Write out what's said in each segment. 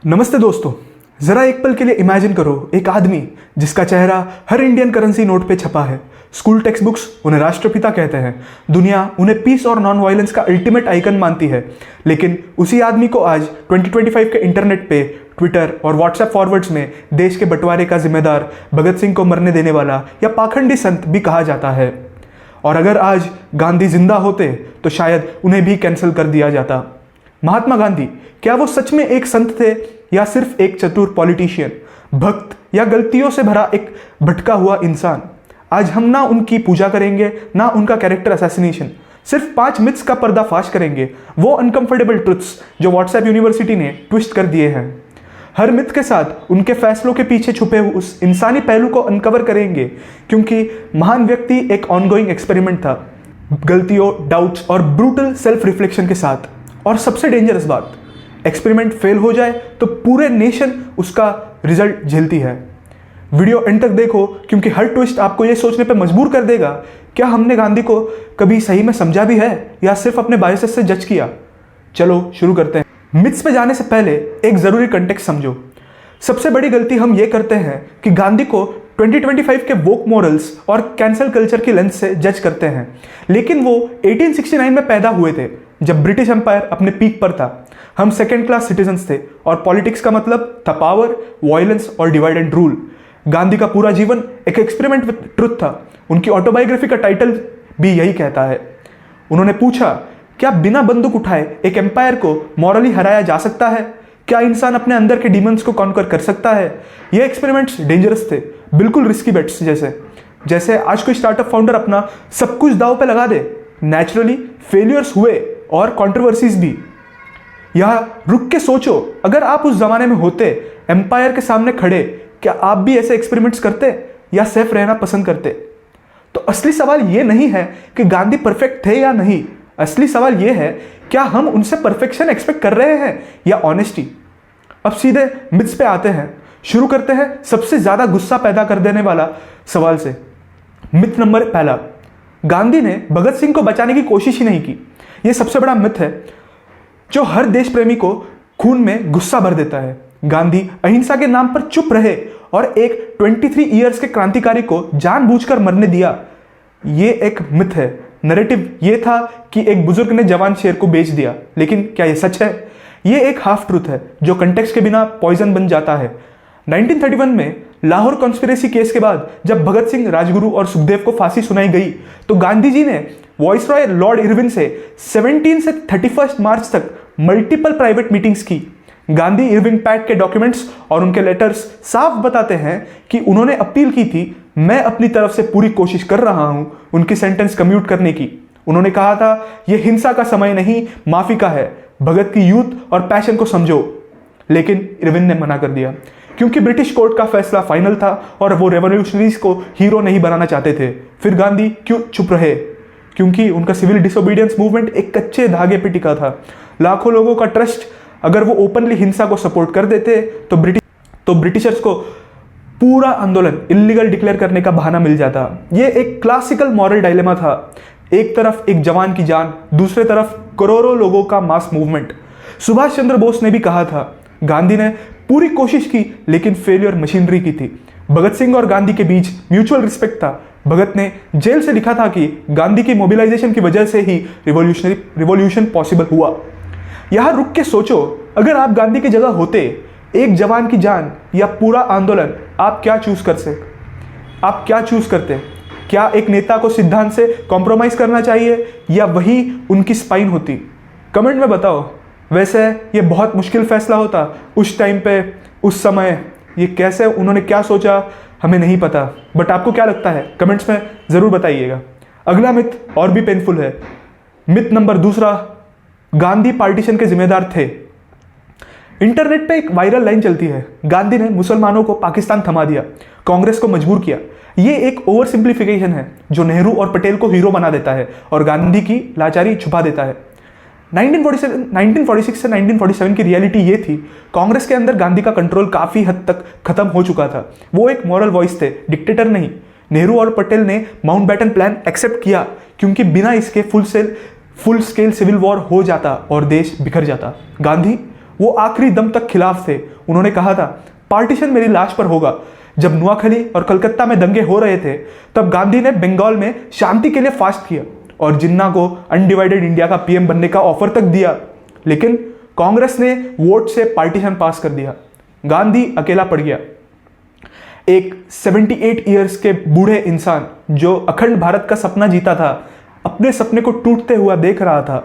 नमस्ते दोस्तों। जरा एक पल के लिए इमेजिन करो एक आदमी जिसका चेहरा हर इंडियन करेंसी नोट पे छपा है। स्कूल टेक्स्ट बुक्स उन्हें राष्ट्रपिता कहते हैं। दुनिया उन्हें पीस और नॉन वायलेंस का अल्टीमेट आइकन मानती है। लेकिन उसी आदमी को आज 2025 के इंटरनेट पे ट्विटर और व्हाट्सएप फॉरवर्ड्स में देश के बंटवारे का जिम्मेदार भगत सिंह को मरने देने वाला या पाखंडी संत भी कहा जाता है। और अगर आज गांधी जिंदा होते तो शायद उन्हें भी कैंसिल कर दिया जाता। महात्मा गांधी क्या वो सच में एक संत थे या सिर्फ एक चतुर पॉलिटिशियन, भक्त या गलतियों से भरा एक भटका हुआ इंसान? आज हम ना उनकी पूजा करेंगे ना उनका कैरेक्टर असैसिनेशन, सिर्फ 5 मिथ्स का पर्दाफाश करेंगे, वो अनकंफर्टेबल ट्रुथ्स जो व्हाट्सएप यूनिवर्सिटी ने ट्विस्ट कर दिए हैं। हर मिथ के साथ उनके फैसलों के पीछे छुपे हुए उस इंसानी पहलू को अनकवर करेंगे, क्योंकि महान व्यक्ति एक ऑनगोइंग एक्सपेरिमेंट था, गलतियों, डाउट्स और ब्रूटल सेल्फ रिफ्लेक्शन के साथ। और सबसे डेंजरस बात, एक्सपेरिमेंट फेल हो जाए तो पूरे नेशन उसका रिजल्ट झेलती है। वीडियो एंड तक देखो, क्योंकि हर ट्विस्ट आपको यह सोचने पर मजबूर कर देगा, क्या हमने गांधी को कभी सही में समझा भी है या सिर्फ अपने बायसेस से जज किया। चलो शुरू करते हैं। मिथ्स पे जाने से पहले एक जरूरी कंटेक्स्ट समझो। सबसे बड़ी गलती हम ये करते हैं कि गांधी को 2025 के वोक मॉरल्स और कैंसल कल्चर की लेंस से जज करते हैं। लेकिन वो 1869 में पैदा हुए थे, जब ब्रिटिश एम्पायर अपने पीक पर था। हम सेकेंड क्लास सिटीजन्स थे और पॉलिटिक्स का मतलब था पावर, वायलेंस और डिवाइड एंड रूल। गांधी का पूरा जीवन एक एक्सपेरिमेंट विद ट्रुथ था। उनकी ऑटोबायोग्राफी का टाइटल भी यही कहता है। उन्होंने पूछा, क्या बिना बंदूक उठाए एक एम्पायर को मॉरली हराया जा सकता है? क्या इंसान अपने अंदर के डीमंस को कॉन्कर कर सकता है? ये एक्सपेरिमेंट्स डेंजरस थे, बिल्कुल रिस्की बेट्स जैसे आज कोई स्टार्टअप फाउंडर अपना सब कुछ दांव पे लगा दे। नेचुरली फेलियर्स हुए और कंट्रोवर्सीज भी। यहां रुक के सोचो, अगर आप उस जमाने में होते, एम्पायर के सामने खड़े, क्या आप भी ऐसे एक्सपेरिमेंट्स करते या सेफ रहना पसंद करते? तो असली सवाल यह नहीं है कि गांधी परफेक्ट थे या नहीं। असली सवाल यह है, क्या हम उनसे परफेक्शन एक्सपेक्ट कर रहे हैं या ऑनेस्टी? अब सीधे मिथ्स पे आते हैं। शुरू करते हैं सबसे ज्यादा गुस्सा पैदा कर देने वाला सवाल से। मिथ नंबर पहला, गांधी ने भगत सिंह को बचाने की कोशिश ही नहीं की। यह सबसे बड़ा मिथ है जो हर देश प्रेमी को खून में गुस्सा भर देता है। गांधी अहिंसा के नाम पर चुप रहे और एक 23 इयर्स के क्रांतिकारी को जानबूझकर मरने दिया। यह एक मिथ है। नैरेटिव यह था कि एक बुजुर्ग ने जवान शेर को बेच दिया, लेकिन क्या यह सच है? यह एक हाफ ट्रूथ है जो कंटेक्स्ट के बिना पॉइजन बन जाता है। 1931 में लाहौर कॉन्स्पिरेसी केस के बाद जब भगत सिंह, राजगुरु और सुखदेव को फांसी सुनाई गई, तो गांधी जी ने वॉइसरॉय लॉर्ड इरविन से 17 से 31 मार्च तक मल्टीपल प्राइवेट मीटिंग्स की। गांधी इरविन पैक्ट के डॉक्यूमेंट्स और उनके लेटर्स साफ बताते हैं कि उन्होंने अपील की थी, मैं अपनी तरफ से पूरी कोशिश कर रहा हूं उनकी सेंटेंस कम्यूट करने की। उन्होंने कहा था, यह हिंसा का समय नहीं, माफी का है। भगत की यूथ और पैशन को समझो। लेकिन इरविन ने मना कर दिया, क्योंकि ब्रिटिश कोर्ट का फैसला फाइनल था और वो रेवोल्यूशनरीज को हीरो नहीं बनाना चाहते थे। फिर गांधी क्यों चुप रहे? क्योंकि उनका सिविल डिसोबीडियंस मूवमेंट एक कच्चे धागे पे टिका था। लाखों लोगों का ट्रस्ट, अगर वो ओपनली हिंसा को सपोर्ट कर देते तो ब्रिटिशर्स को पूरा आंदोलन इल्लीगल डिक्लेयर करने का बहाना मिल जाता। ये एक क्लासिकल मॉरल डायलेमा था। एक तरफ एक जवान की जान, दूसरे तरफ करोड़ों लोगों का मास मूवमेंट। सुभाष चंद्र बोस ने भी कहा था, गांधी ने पूरी कोशिश की लेकिन फेलियर मशीनरी की थी। भगत सिंह और गांधी के बीच म्यूचुअल रिस्पेक्ट था। भगत ने जेल से लिखा था कि गांधी की मोबिलाइजेशन की वजह से ही रिवॉल्यूशन पॉसिबल हुआ। यहां रुक के सोचो, अगर आप गांधी की जगह होते, एक जवान की जान या पूरा आंदोलन, आप क्या चूज करते? क्या एक नेता को सिद्धांत से कॉम्प्रोमाइज करना चाहिए या वही उनकी स्पाइन होती? कमेंट में बताओ। वैसे ये बहुत मुश्किल फैसला होता उस टाइम पे, उस समय। ये कैसे उन्होंने क्या सोचा हमें नहीं पता, बट आपको क्या लगता है कमेंट्स में ज़रूर बताइएगा। अगला मिथ और भी पेनफुल है। मिथ नंबर दूसरा, गांधी पार्टीशन के जिम्मेदार थे। इंटरनेट पे एक वायरल लाइन चलती है, गांधी ने मुसलमानों को पाकिस्तान थमा दिया, कांग्रेस को मजबूर किया। ये एक ओवर सिंप्लीफिकेशन है जो नेहरू और पटेल को हीरो बना देता है और गांधी की लाचारी छुपा देता है। 1946 से 1947 की रियलिटी ये थी, कांग्रेस के अंदर गांधी का कंट्रोल काफी हद तक खत्म हो चुका था। वो एक मॉरल वॉइस थे, डिक्टेटर नहीं। नेहरू और पटेल ने माउंटबेटन प्लान एक्सेप्ट किया, क्योंकि बिना इसके फुल स्केल सिविल वॉर हो जाता और देश बिखर जाता। गांधी वो आखिरी दम तक खिलाफ थे। उन्होंने कहा था, पार्टीशन मेरी लाश पर होगा। जब नुआखली और कलकत्ता में दंगे हो रहे थे तब गांधी ने बंगाल में शांति के लिए फास्ट किया और जिन्ना को अनडिवाइडेड इंडिया का पीएम बनने का ऑफर तक दिया, लेकिन कांग्रेस ने वोट से पार्टीशन पास कर दिया। गांधी अकेला पड़ गया। एक 78 ईयर्स के बूढ़े इंसान जो अखंड भारत का सपना जीता था, अपने सपने को टूटते हुआ देख रहा था।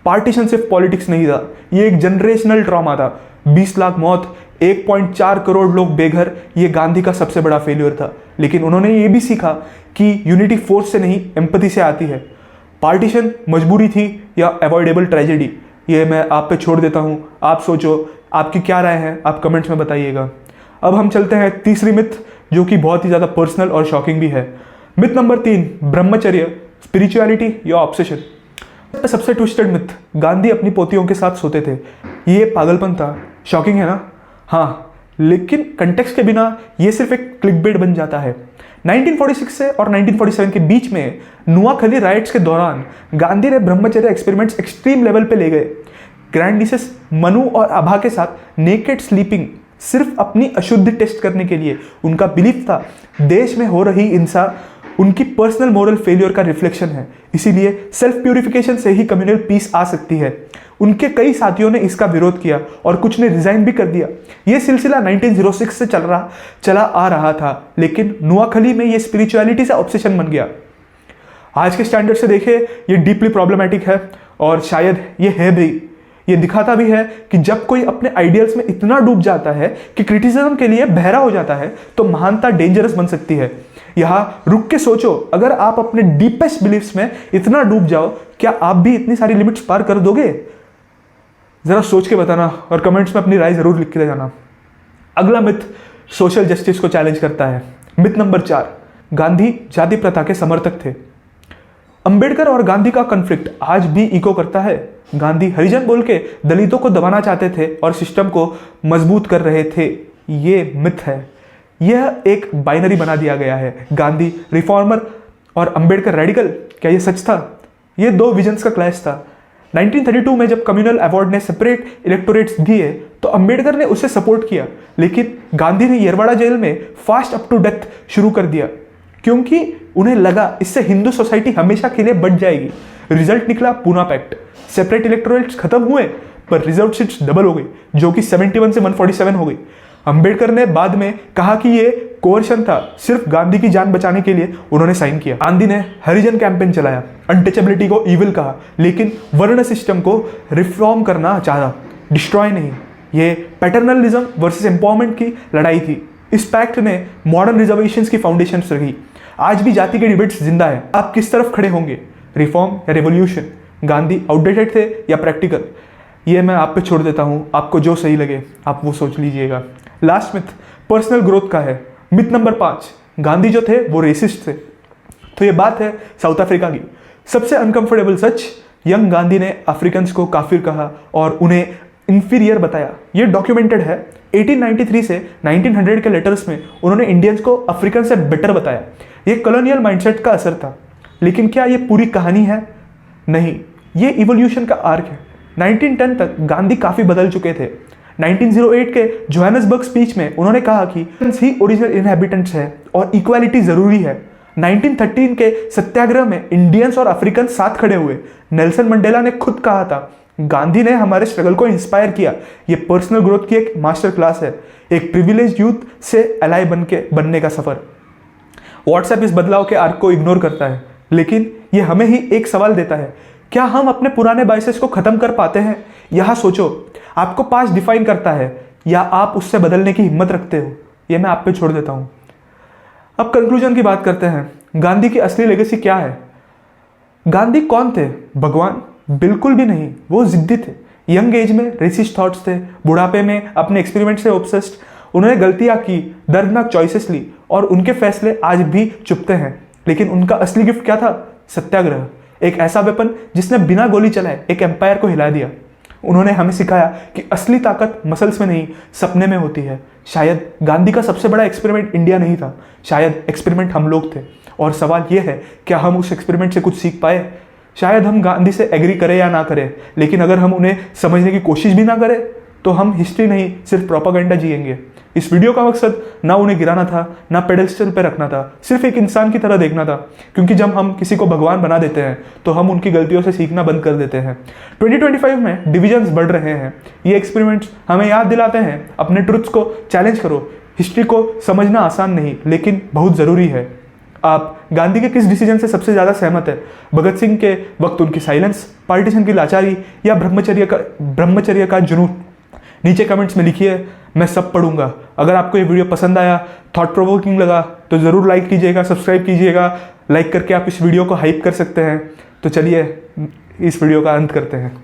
पार्टीशन सिर्फ पॉलिटिक्स नहीं था, ये एक जनरेशनल ट्रॉमा था। 20 लाख मौत, 1.4 करोड़ लोग बेघर, ये गांधी का सबसे बड़ा फेल्योर था। लेकिन उन्होंने ये भी सीखा कि यूनिटी फोर्स से नहीं, एम्पैथी से आती है। पार्टीशन मजबूरी थी या अवॉइडेबल ट्रेजेडी, ये मैं आप पे छोड़ देता हूँ। आप सोचो, आपकी क्या राय है, आप कमेंट्स में बताइएगा। अब हम चलते हैं तीसरी मिथ, जो कि बहुत ही ज़्यादा पर्सनल और शॉकिंग भी है। मिथ नंबर 3, ब्रह्मचर्य, स्पिरिचुअलिटी या ऑब्सेशन। सबसे ट्विस्टेड मिथ, गांधी अपनी पोतियों के साथ सोते थे। ये पागलपन था। शॉकिंग है ना? हाँ, लेकिन कंटेक्स्ट के बिना ये सिर्फ एक क्लिकबेट बन जाता है। 1946 से और 1947 के बीच में नुआखली राइट्स के दौरान गांधी ने ब्रह्मचर्य एक्सपेरिमेंट्स एक्सट्रीम लेवल पे ले गए। ग्रैंड निसेस मनु और आभा के साथ नेकेड स्लीपिंग सिर्फ अपनी अशुद्धि टेस्ट करने के लिए। उनका बिलीफ था देश में हो रही हिंसा उनकी पर्सनल मोरल फेलियर का रिफ्लेक्शन है, इसीलिए सेल्फ प्यूरिफिकेशन से ही कम्युनल पीस आ सकती है। उनके कई साथियों ने इसका विरोध किया और कुछ ने रिजाइन भी कर दिया। यह सिलसिला 1906 से चला आ रहा था, लेकिन नुआखली में यह स्पिरिचुअलिटी से ऑब्सेशन बन गया। आज के स्टैंडर्ड से देखें, यह डीपली प्रॉब्लमैटिक है और शायद ये है भी। ये दिखाता भी है कि जब कोई अपने आइडियल्स में इतना डूब जाता है कि क्रिटिसिज्म के लिए बहरा हो जाता है, तो महानता डेंजरस बन सकती है। यहाँ रुक के सोचो, अगर आप अपने डीपेस्ट बिलीफ्स में इतना डूब जाओ, क्या आप भी इतनी सारी लिमिट्स पार कर दोगे? जरा सोच के बताना और कमेंट्स में अपनी राय जरूर लिख के जाना। अगला मिथ सोशल जस्टिस को चैलेंज करता है। मिथ नंबर 4, गांधी जाति प्रथा के समर्थक थे। अंबेडकर और गांधी का कॉन्फ्लिक्ट आज भी इको करता है। गांधी हरिजन बोल के दलितों को दबाना चाहते थे और सिस्टम को मजबूत कर रहे थे। ये मिथ है, यह एक बाइनरी बना दिया गया है। गांधी रिफॉर्मर और अंबेडकर रेडिकल, क्या यह सच था? यह दो विजन्स का क्लैश था। 1932 में जब कम्युनल अवार्ड ने सेपरेट इलेक्टोरेट्स दिए तो अंबेडकर ने उसे सपोर्ट किया, लेकिन गांधी ने येरवाड़ा जेल में फास्ट अप टू डेथ शुरू कर दिया, क्योंकि उन्हें लगा इससे हिंदू सोसाइटी हमेशा के लिए बढ़ जाएगी। रिजल्ट निकला पूना पैक्ट। सेपरेट इलेक्टोरेट्स खत्म हुए पर रिजर्व सीट्स डबल हो गई, जो कि 71 से 147 हो गई। अंबेडकर ने बाद में कहा कि ये कोर्शन था, सिर्फ गांधी की जान बचाने के लिए उन्होंने साइन किया। गांधी ने हरिजन कैंपेन चलाया, अनटचेबिलिटी को इविल कहा, लेकिन वर्ण सिस्टम को रिफॉर्म करना चाहा, डिस्ट्रॉय नहीं। ये पैटर्नलिज्म वर्सेस एम्पावरमेंट की लड़ाई थी। इस पैक्ट ने मॉडर्न रिजर्वेशंस की फाउंडेशन रखी। आज भी जाति के डिबेट्स जिंदा है। आप किस तरफ खड़े होंगे, रिफॉर्म या रेवोल्यूशन? गांधी आउटडेटेड थे या प्रैक्टिकल? ये मैं आप पे छोड़ देता हूँ, आपको जो सही लगे आप वो सोच लीजिएगा। लास्ट मिथ पर्सनल ग्रोथ का है। मिथ नंबर 5, गांधी जो थे वो रेसिस्ट थे। तो ये बात है साउथ अफ्रीका की। सबसे अनकंफर्टेबल सच, यंग गांधी ने अफ्रीकन्स को काफिर कहा और उन्हें इंफीरियर बताया। ये डॉक्यूमेंटेड है। 1893 से 1900 के लेटर्स में उन्होंने इंडियंस को अफ्रीकन से बेटर बताया। ये कॉलोनियल माइंडसेट का असर था। लेकिन क्या ये पूरी कहानी है? नहीं, ये इवोल्यूशन का आर्क है। 1910 तक गांधी काफी बदल चुके थे। 1908 के जोहान्सबर्ग स्पीच में उन्होंने कहा कि ही ओरिजिनल इनहैबिटेंट्स है और इक्वालिटी जरूरी है। 1913 के सत्याग्रह में इंडियंस और अफ्रीकन साथ खड़े हुए। नेल्सन मंडेला ने खुद कहा था, गांधी ने हमारे स्ट्रगल को इंस्पायर किया। ये पर्सनल ग्रोथ की एक मास्टर क्लास है, एक प्रिविलेज यूथ से एलाय बनने का सफर। व्हाट्सएप इस बदलाव के आर्क को इग्नोर करता है, लेकिन ये हमें ही एक सवाल देता है, क्या हम अपने पुराने बायसेस को खत्म कर पाते हैं? यहां सोचो, आपको पास्ट डिफाइन करता है या आप उससे बदलने की हिम्मत रखते हो? ये मैं आप पे छोड़ देता हूं। अब कंक्लूजन की बात करते हैं। गांधी की असली लेगेसी क्या है? गांधी कौन थे? भगवान? बिल्कुल भी नहीं। वो जिद्दी थे, यंग एज में रेसिस्ट थॉट्स थे, बुढ़ापे में अपने एक्सपेरिमेंट से ऑब्सेस्ड। उन्होंने गलतियां की, दर्दनाक चॉइसेस ली और उनके फैसले आज भी चुभते हैं। लेकिन उनका असली गिफ्ट क्या था? सत्याग्रह, एक ऐसा वेपन जिसने बिना गोली चलाए एक एम्पायर को हिला दिया। उन्होंने हमें सिखाया कि असली ताकत मसल्स में नहीं, सपने में होती है। शायद गांधी का सबसे बड़ा एक्सपेरिमेंट इंडिया नहीं था, शायद एक्सपेरिमेंट हम लोग थे। और सवाल यह है, क्या हम उस एक्सपेरिमेंट से कुछ सीख पाए? शायद हम गांधी से एग्री करें या ना करें, लेकिन अगर हम उन्हें समझने की कोशिश भी ना करें तो हम हिस्ट्री नहीं सिर्फ प्रोपागेंडा जिएंगे। इस वीडियो का मकसद ना उन्हें गिराना था, ना पेडेस्टल पे रखना था, सिर्फ एक इंसान की तरह देखना था। क्योंकि जब हम किसी को भगवान बना देते हैं तो हम उनकी गलतियों से सीखना बंद कर देते हैं। 2025 में डिविजन्स बढ़ रहे हैं। ये एक्सपेरिमेंट्स हमें याद दिलाते हैं, अपने ट्रुथ्स को चैलेंज करो। हिस्ट्री को समझना आसान नहीं, लेकिन बहुत ज़रूरी है। आप गांधी के किस डिसीजन से सबसे ज़्यादा सहमत है? भगत सिंह के वक्त उनकी साइलेंस, पार्टीशन की लाचारी, या ब्रह्मचर्य का जुनून? नीचे कमेंट्स में लिखिए, मैं सब पढ़ूंगा। अगर आपको ये वीडियो पसंद आया, थॉट प्रोवोकिंग लगा, तो ज़रूर लाइक कीजिएगा, सब्सक्राइब कीजिएगा। लाइक करके आप इस वीडियो को हाइप कर सकते हैं। तो चलिए इस वीडियो का अंत करते हैं।